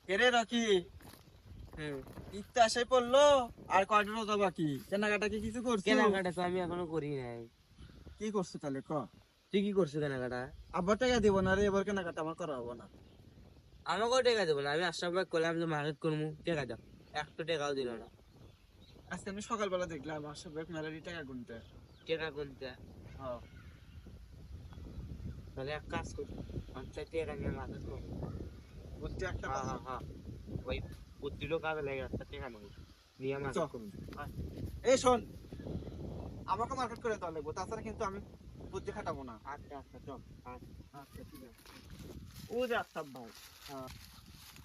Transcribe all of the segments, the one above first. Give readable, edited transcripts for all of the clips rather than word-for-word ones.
কেরে রাখি ইত্যা এসে পড়লো আর কয়টা রোজা বাকি কেনাকাটা কি কিছু করছিস? কেনাকাটা তো আমি এখনো করি নাই। কি করছিস তাহলে ক? তুই কি করছিস কেনাকাটা? আব্বার টাকা দিব না রে, এবার কেনাকাটা আমার করা হবো না। আমাকেও টাকা দেবো না, আমি আশা ভাই করলাম যে মার্কেট করবো, টাকা দাও, একটা টাকাও দিল না। আজকে আমি সকালবেলা দেখলাম আশা ব্যাগ মেলারি টাকা গুনতে। টাকা গুনতে? হ্যাঁ তাহলে এক কাজ করি, 50 টাকা নিয়ে মার্কেট করবো। বুঝতে একটা হ্যাঁ হ্যাঁ হ্যাঁ, ওই বুদ্ধিরও কাজে লাগে, একটা টাকা নেবো নিয়ে মার্কেট করবো। এই শোন, আমাকে মার্কেট করে দেওয়া লাগবো, তাছাড়া কিন্তু আমি বুদ্ধি খাটাবো না। আচ্ছা আচ্ছা চল। আচ্ছা ঠিক আছে। ও যে আফতাব ভাই,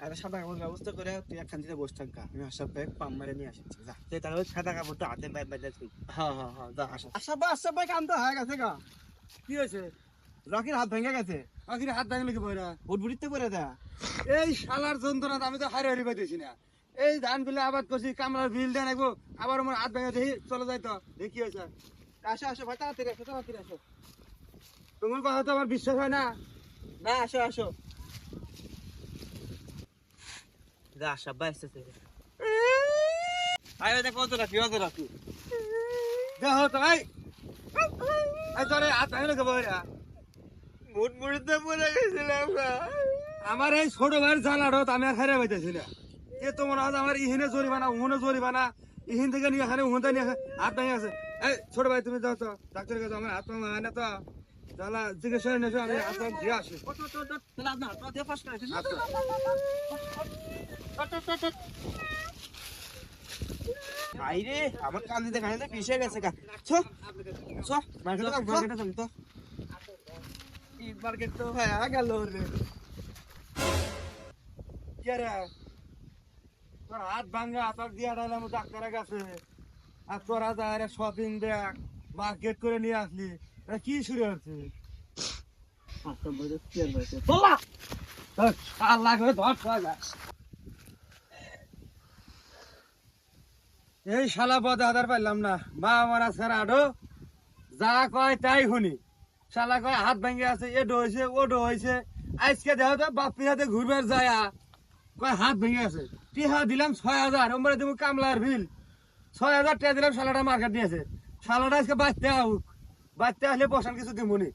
একটা সাদা কাপড় ব্যবস্থা করে তুই একখান থেকে বসে থাকা, আমি আশা ব্যাগ পাম মারে নিয়ে আসছি। যা তাহলে সাদা কাপড় তো হাতে বাইর বাইর তুই। হ্যাঁ হ্যাঁ হ্যাঁ যা আসা। আশা ভাই কাম তো হয়ে গেছে গা। কি হয়েছে? রকির হাত ভেঙে গেছে, আখিরে হাত ভাঙলে কি বইরা? বুটবুটিতে পরে দেয়া। এই শালার যন্ত্রণা আমি তো হারে হারি পাইতেছি না। এই ধান গুলো আবাদ করছি, কামলার বিল দেন একবো, আবার আমার হাত ভেঙে দেখি চলে যাই তো দেখি কি হয়েছে। আসো আসো ভাই, তাড়াতাড়ি আসো তাড়াতাড়ি আসো। তোমার কথা তো আমার বিশ্বাস হয় না। না আসো আসো। যা আশা ভাই আসতেছে। আরে দেখো কত রাখি কত রাখি। দেখো তো ভাই, এই তোরে হাত ভাঙলে কি বইরা? বুটবুটিতে পরে গেছিলাম গা। আমার এই ছোট ভাইয়ের জ্বালাডত আমি আর হারে পাইতেছি না। এ তো মনে হয় আমার ইহিনে জরিমানা উহনে জরিমানা, ইহিন থেকে নিয়ে এখানে উহন নিয়ে হাত ভেঙে আছে। এই ছোট ভাই তুমি যাও তো ডাক্তারের কাছে, আমার হাত ভাঙা হয় না তো, তাহলে চিকিৎসা নিয়ে আমি হাত ভাঙ দিয়ে আসি। আচ্ছা। আইরে আমার কান দিতে কানে পিছিয়ে গেছে গা। ছ ছ মার্কেটে কাম মার্কেটে চল তো। ঈদ মার্কেট তো হয়ে গেল রে। কে রে? তোর হাত ভাঙা তোর দিয়া ডাইলাম ডাক্তারের কাছে, আর তোরা যায় শপিং ব্যাগ মার্কেট করে নিয়ে আসলি, এটা কি শুরু হচ্ছে? আল্লাহ করে ধর খাওয়া যায়। এই শালা পদে হাজার পাইলাম না, মা আমার আজকার আডো যা কয় তাই শুনি। শালা কয় হাত ভেঙে আছে, এডো হয়েছে ওডো হয়েছে, আজকে দেখো তো বাপি হাতে ঘুরবার যায় কয় হাত ভেঙে আছে। টিহা দিলাম 6,000, ওমরে দেবো কামলার বিল 6,000 টাকা দিলাম, শালাটা মার্কেট নিয়েছে। শালাটা আজকে বাঁচতে আউক, বাঁচতে আসলে বসান কিছু দিমুনি।